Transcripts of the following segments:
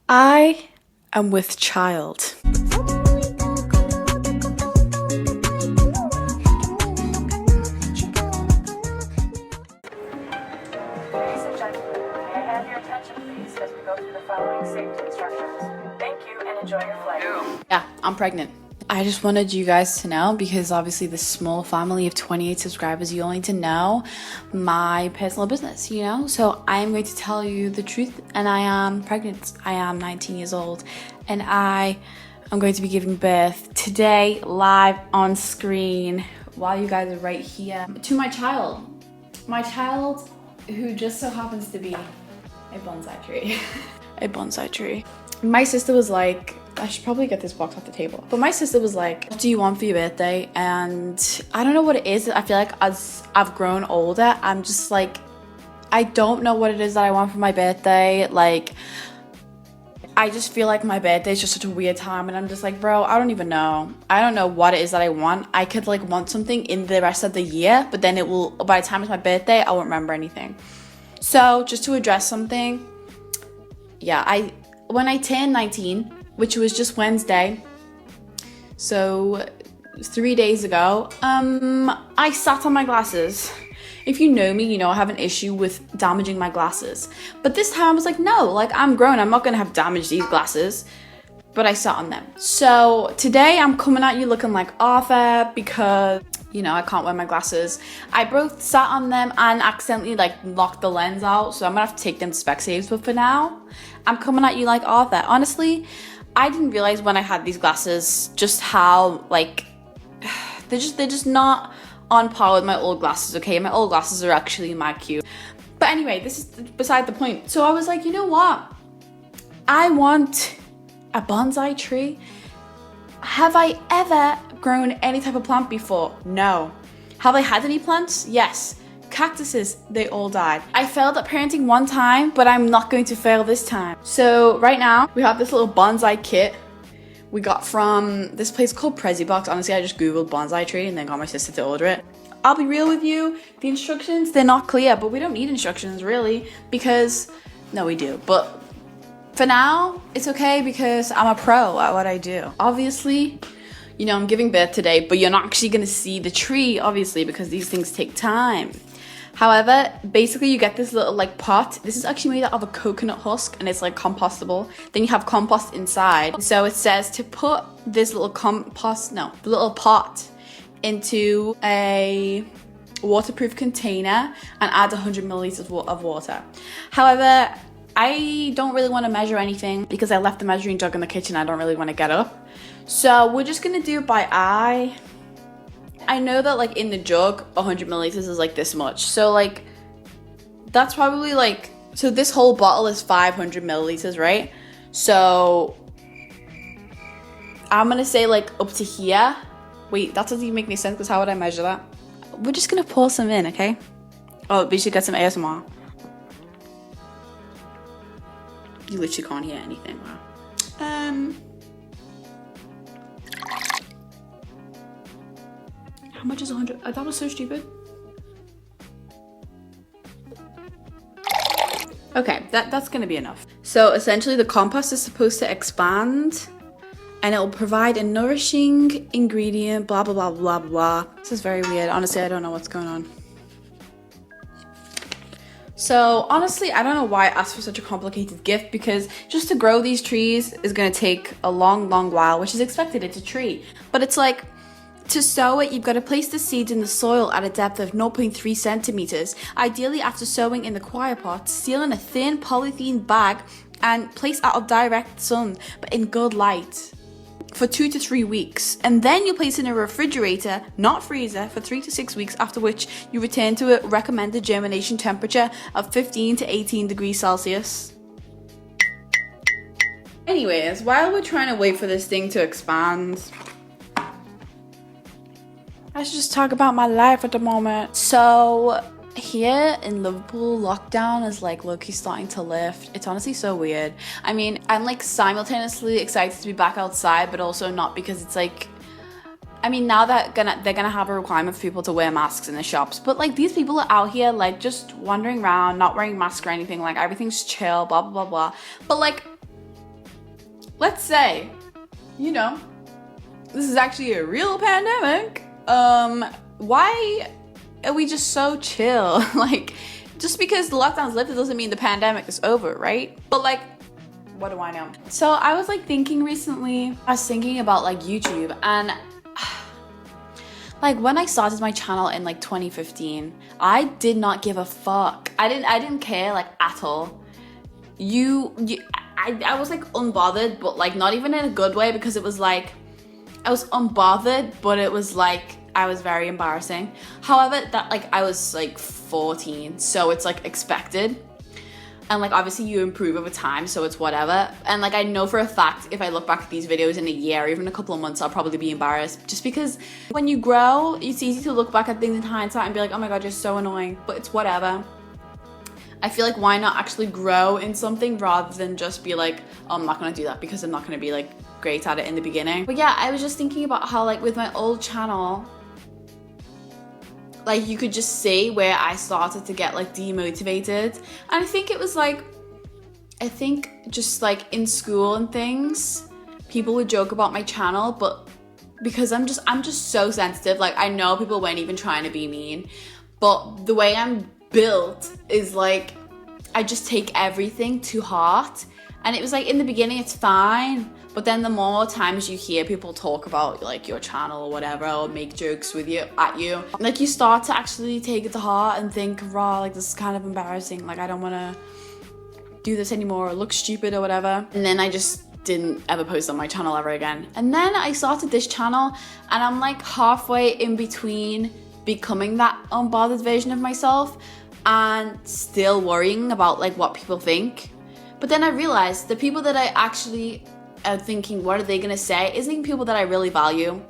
I am with child. Ladies and gentlemen, may I have your attention please as we go through the following safety instructions. Thank you and enjoy your flight. Yeah, I'm pregnant. I just wanted you guys to know, because obviously this small family of 28 subscribers, you all need to know my personal business, you know? So I am going to tell you the truth, and I am pregnant. I am 19 years old, and I am going to be giving birth today, live on screen, while you guys are right here, to my child. My child, who just so happens to be a bonsai tree. A bonsai tree. My sister was like, I should probably get this box off the table. But my sister was like, what do you want for your birthday? And I don't know what it is. I feel like as I've grown older, I'm just like, I don't know what it is that I want for my birthday. Like, I just feel like my birthday is just such a weird time, and I'm just like, bro, I don't even know. I don't know what it is that I want. I could like want something in the rest of the year, but then it will, by the time it's my birthday, I won't remember anything. So just to address something, yeah, when I turned 19, which was just Wednesday, so 3 days ago, I sat on my glasses. If you know me, you know I have an issue with damaging my glasses. But this time I was like, no, like I'm grown. I'm not going to have damaged these glasses. But I sat on them. So today I'm coming at you looking like Arthur because, you know, I can't wear my glasses. I both sat on them and accidentally like locked the lens out. So I'm going to have to take them to Specsavers. But for now, I'm coming at you like Arthur. Honestly, I didn't realize when I had these glasses just how like, they're just not on par with my old glasses, okay? My old glasses are actually mad cute. But anyway, this is beside the point. So I was like, you know what? I want a bonsai tree. Have I ever grown any type of plant before? No. Have I had any plants? Yes. Cactuses, they all died. I failed at parenting one time, but I'm not going to fail this time. So right now, we have this little bonsai kit we got from this place called Prezzybox. Honestly, I just googled bonsai tree and then got my sister to order it. I'll be real with you, the instructions, they're not clear, but we don't need instructions really, because, no we do, but for now, it's okay because I'm a pro at what I do. Obviously, you know, I'm giving birth today, but you're not actually gonna see the tree, obviously, because these things take time. However, basically you get this little like pot. This is actually made out of a coconut husk and it's like compostable. Then you have compost inside. So it says to put this little the little pot into a waterproof container and add 100 milliliters of water. However, I don't really want to measure anything because I left the measuring jug in the kitchen. I don't really want to get up. So we're just gonna do it by eye. I know that like in the jug, 100 milliliters is like this much. So like, that's probably like, so this whole bottle is 500 milliliters, right? So I'm gonna say like up to here. Wait, that doesn't even make any sense because how would I measure that? We're just gonna pour some in, okay? Oh, we should get some ASMR. You literally can't hear anything, wow. How much is 100? Oh, that was so stupid. Okay, that's gonna be enough. So essentially the compost is supposed to expand and it will provide a nourishing ingredient, blah, blah, blah, blah, blah. This is very weird. Honestly, I don't know what's going on. So honestly, I don't know why I asked for such a complicated gift, because just to grow these trees is gonna take a long, long while, which is expected. It's a tree. But it's like, to sow it, you've got to place the seeds in the soil at a depth of 0.3 centimeters. Ideally, after sowing in the coir pot, seal in a thin polythene bag and place out of direct sun, but in good light, for 2 to 3 weeks. And then you place in a refrigerator, not freezer, for 3 to 6 weeks, after which you return to a recommended germination temperature of 15 to 18 degrees Celsius. Anyways, while we're trying to wait for this thing to expand, I should just talk about my life at the moment. So here in Liverpool, lockdown is like low-key starting to lift. It's honestly so weird. I mean, I'm like simultaneously excited to be back outside, but also not, because it's like, I mean, now that they're gonna have a requirement for people to wear masks in the shops, but like these people are out here like just wandering around, not wearing masks or anything, like everything's chill, blah blah blah blah. But like, let's say, you know, this is actually a real pandemic. Why are we just so chill? Like, just because the lockdown's lifted doesn't mean the pandemic is over, right? But like, what do I know? So I was like thinking recently, I was thinking about like YouTube, and like when I started my channel in like 2015, I did not give a fuck. I didn't care like at all. I was like unbothered, but like not even in a good way, because it was like I was unbothered, but it was like I was very embarrassing. However, that like I was like 14, so it's like expected. And like obviously you improve over time, so it's whatever. And like I know for a fact, if I look back at these videos in a year or even a couple of months, I'll probably be embarrassed, just because when you grow, it's easy to look back at things in hindsight and be like, oh my god, you're so annoying, but it's whatever. I feel like why not actually grow in something rather than just be like, oh, I'm not gonna do that because I'm not gonna be like great at it in the beginning. But yeah, I was just thinking about how like with my old channel, like you could just see where I started to get like demotivated. And I think it was like, I think just like in school and things, people would joke about my channel, but because I'm just so sensitive, like I know people weren't even trying to be mean, but the way I'm built is like, I just take everything to heart. And it was like in the beginning it's fine, but then the more times you hear people talk about like your channel or whatever, or make jokes with you at you, like you start to actually take it to heart and think, raw, like this is kind of embarrassing, like I don't want to do this anymore or look stupid or whatever. And then I just didn't ever post on my channel ever again. And then I started this channel, and I'm like halfway in between becoming that unbothered version of myself and still worrying about like what people think. But then I realized the people that I actually am thinking, what are they gonna say, isn't even people that I really value.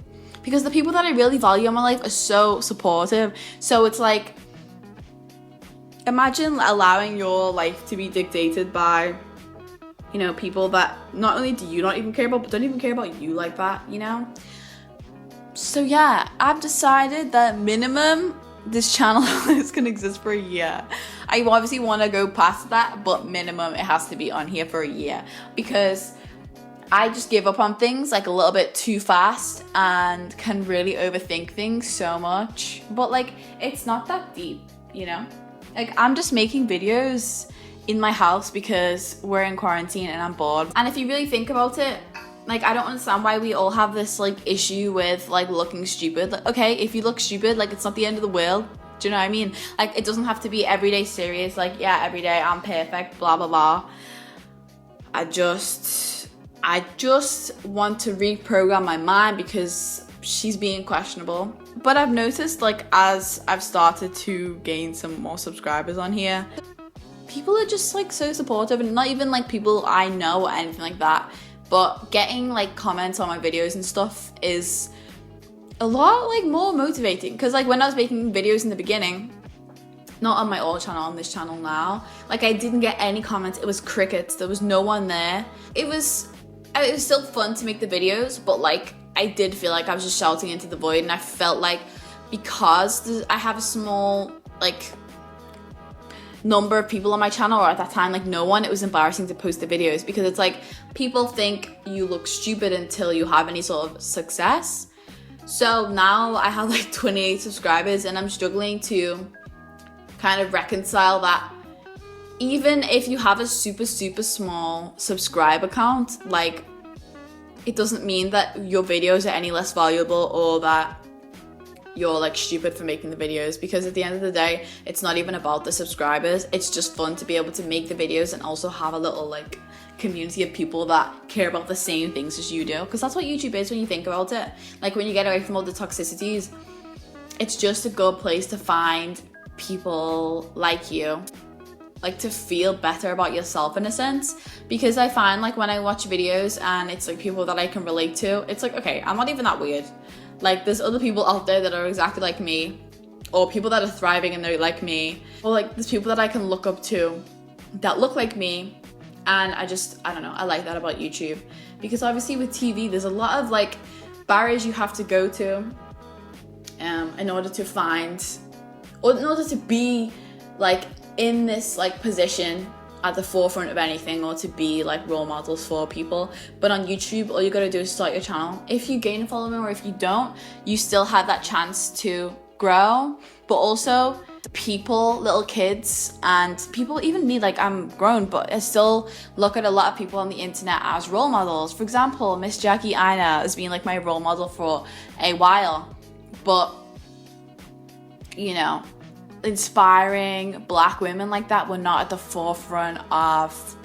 Because the people that I really value in my life are so supportive. So it's like, imagine allowing your life to be dictated by, you know, people that not only do you not even care about, but don't even care about you like that, you know? So yeah, I've decided that minimum, this channel is gonna exist for a year. I obviously want to go past that, but minimum it has to be on here for a year, because I just give up on things like a little bit too fast and can really overthink things so much. But like, it's not that deep, you know? Like, I'm just making videos in my house because we're in quarantine and I'm bored. And if you really think about it, like, I don't understand why we all have this like issue with like looking stupid. Like, okay, if you look stupid, like it's not the end of the world. Do you know what I mean? Like, it doesn't have to be everyday serious. Like, yeah, every day I'm perfect, blah, blah, blah. I just want to reprogram my mind because she's being questionable. But I've noticed, like, as I've started to gain some more subscribers on here, people are just like so supportive, and not even like people I know or anything like that. But getting like comments on my videos and stuff is a lot like more motivating, because like when I was making videos in the beginning, not on my old channel, on this channel now, like I didn't get any comments. It was crickets. There was no one there. It was still fun to make the videos, but like I did feel like I was just shouting into the void. And I felt like because I have a small like number of people on my channel, or at that time like no one, it was embarrassing to post the videos, because it's like people think you look stupid until you have any sort of success. So now I have like 28 subscribers, and I'm struggling to kind of reconcile that. Even if you have a super small subscriber count, like it doesn't mean that your videos are any less valuable or that you're like stupid for making the videos, because at the end of the day, it's not even about the subscribers. It's just fun to be able to make the videos and also have a little like community of people that care about the same things as you do, because that's what YouTube is when you think about it. Like when you get away from all the toxicities, it's just a good place to find people like you, like to feel better about yourself in a sense. Because I find like when I watch videos and it's like people that I can relate to, it's like, okay, I'm not even that weird. Like there's other people out there that are exactly like me, or people that are thriving and they're like me, or like there's people that I can look up to that look like me. And I don't know, I like that about YouTube, because obviously with TV there's a lot of like barriers you have to go to in order to find, or in order to be like in this like position at the forefront of anything or to be like role models for people. But on YouTube, all you gotta do is start your channel. If you gain a following or if you don't, you still have that chance to grow. But also people, little kids, and people, even me, like I'm grown, but I still look at a lot of people on the internet as role models. For example, Miss Jackie Aina has been like my role model for a while, but you know, inspiring black women like that were not at the forefront of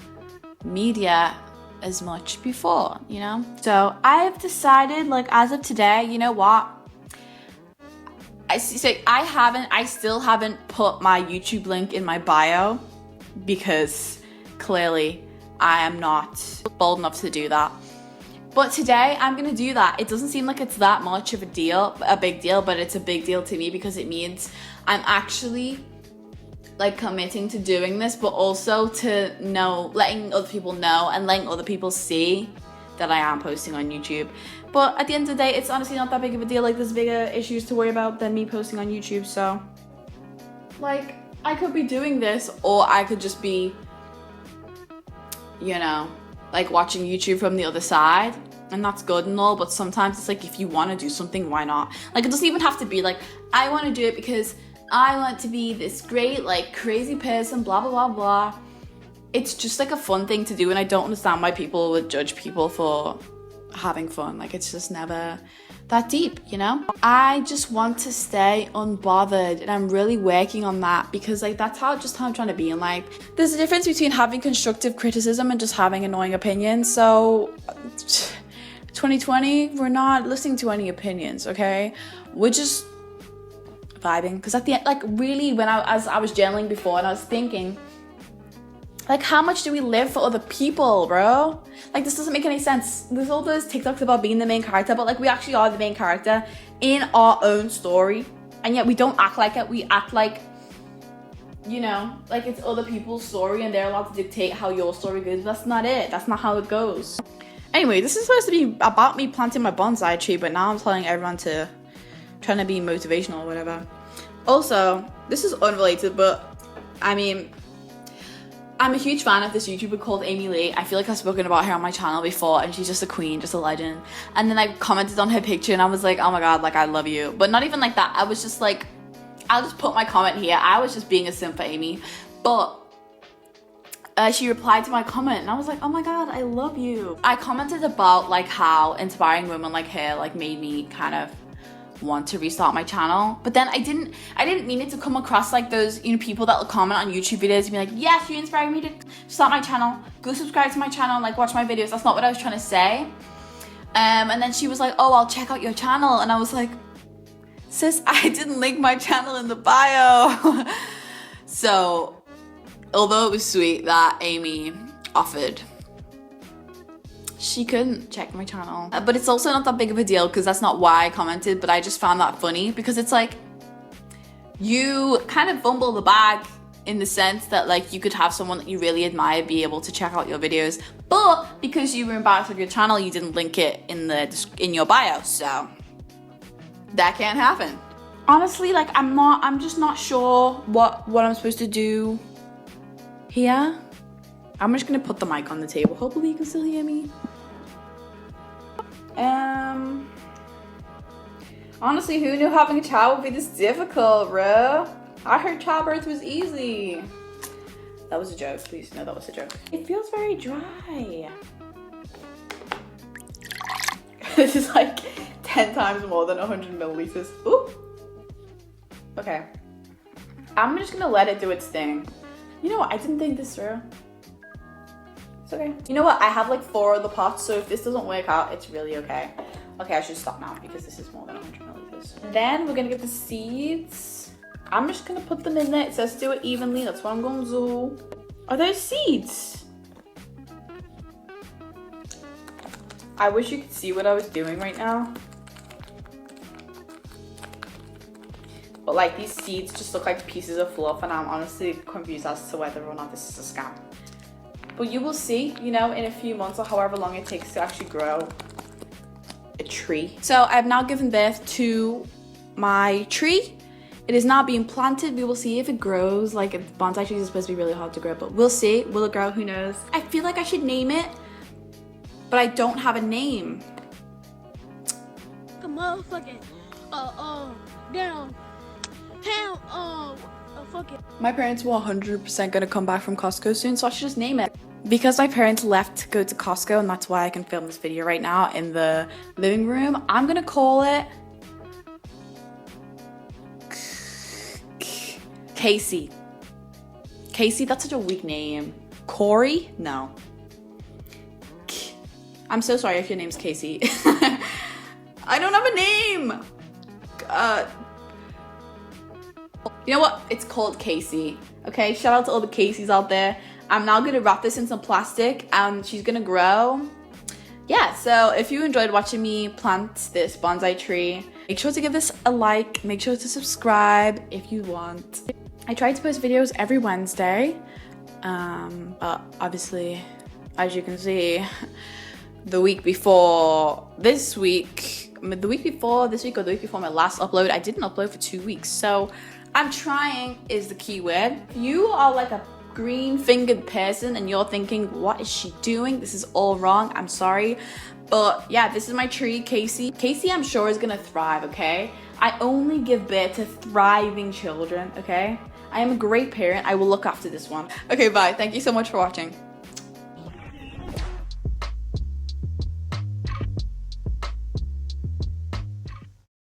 media as much before, you know? So I've decided, like, as of today, you know what? I still haven't put my YouTube link in my bio because clearly I am not bold enough to do that. But today I'm gonna do that. It doesn't seem like it's that much of a big deal, but it's a big deal to me because it means I'm actually like committing to doing this, but also to letting other people know and letting other people see that I am posting on YouTube. But at the end of the day, it's honestly not that big of a deal. Like, there's bigger issues to worry about than me posting on YouTube. So, like, I could be doing this, or I could just be, you know, like watching YouTube from the other side. And that's good and all, but sometimes it's like, if you want to do something, why not? Like, it doesn't even have to be like, I want to do it because I want to be this great, like, crazy person, blah, blah, blah, blah. It's just like a fun thing to do, and I don't understand why people would judge people for having fun. Like, it's just never that deep, you know? I just want to stay unbothered, and I'm really working on that because, like, that's how I'm trying to be in life. There's a difference between having constructive criticism and just having annoying opinions. So 2020, we're not listening to any opinions, okay? We're just vibing. Because at the end, like, really, as I was journaling before, and I was thinking, like, how much do we live for other people, bro? Like, this doesn't make any sense. There's all those TikToks about being the main character, but, like, we actually are the main character in our own story. And yet we don't act like it. We act like, you know, like it's other people's story and they're allowed to dictate how your story goes. That's not it. That's not how it goes. Anyway, this is supposed to be about me planting my bonsai tree, but now I'm telling everyone to trying to be motivational or whatever. Also, this is unrelated, but I mean, I'm a huge fan of this YouTuber called Amy Lee. I feel like I've spoken about her on my channel before, and she's just a queen, just a legend. And then I commented on her picture and I was like, oh my god, like, I love you. But not even like that. I was just like, I'll just put my comment here. I was just being a simp for Amy. But she replied to my comment and I was like, oh my god, I love you. I commented about like how inspiring women like her like made me kind of want to restart my channel. But then I didn't mean it to come across like those, you know, people that will comment on YouTube videos and be like, yes, you inspired me to start my channel, go subscribe to my channel and like watch my videos. That's not what I was trying to say. And then she was like, oh, I'll check out your channel. And I was like, sis, I didn't link my channel in the bio. So although it was sweet that Amy offered, she couldn't check my channel. But it's also not that big of a deal because that's not why I commented, but I just found that funny because it's like, you kind of fumble the bag in the sense that like you could have someone that you really admire be able to check out your videos, but because you were embarrassed with your channel, you didn't link it in your bio, so that can't happen. Honestly, like I'm just not sure what I'm supposed to do here. I'm just gonna put the mic on the table. Hopefully you can still hear me. Honestly, who knew having a child would be this difficult, bro? I heard childbirth was easy. That was a joke. Please know that was a joke. It feels very dry. This is like 10 times more than 100 milliliters. Ooh. Okay. I'm just gonna let it do its thing. You know what? I didn't think this through. It's okay. You know what? I have like 4 other pots, so if this doesn't work out, it's really okay. Okay, I should stop now because this is more than 100 milliliters. Then we're gonna get the seeds. I'm just gonna put them in there. It says do it evenly. That's what I'm gonna do. Are those seeds? I wish you could see what I was doing right now. But like these seeds just look like pieces of fluff and I'm honestly confused as to whether or not this is a scam. But you will see, you know, in a few months or however long it takes to actually grow a tree. So I've now given birth to my tree. It is not being planted. We will see if it grows. Like, bonsai trees are supposed to be really hard to grow, but we'll see. Will it grow? Who knows? I feel like I should name it, but I don't have a name. A motherfucking, down, fucking. My parents were 100% gonna come back from Costco soon, so I should just name it. Because my parents left to go to Costco, and that's why I can film this video right now in the living room, I'm gonna call it Casey. Casey, that's such a weak name. Corey? No. I'm so sorry if your name's Casey. I don't have a name. You know what? It's called Casey. Okay, shout out to all the Caseys out there. I'm now gonna wrap this in some plastic and she's gonna grow. Yeah, so if you enjoyed watching me plant this bonsai tree, make sure to give this a like, make sure to subscribe if you want. I try to post videos every Wednesday, but obviously, as you can see, the week before this week, or the week before my last upload, I didn't upload for 2 weeks. So I'm trying is the key word. You are like a green-fingered person and you're thinking, what is she doing? This is all wrong. I'm sorry. But yeah, this is my tree, Casey. Casey, I'm sure, is gonna thrive, okay? I only give birth to thriving children, okay? I am a great parent. I will look after this one. Okay, bye. Thank you so much for watching.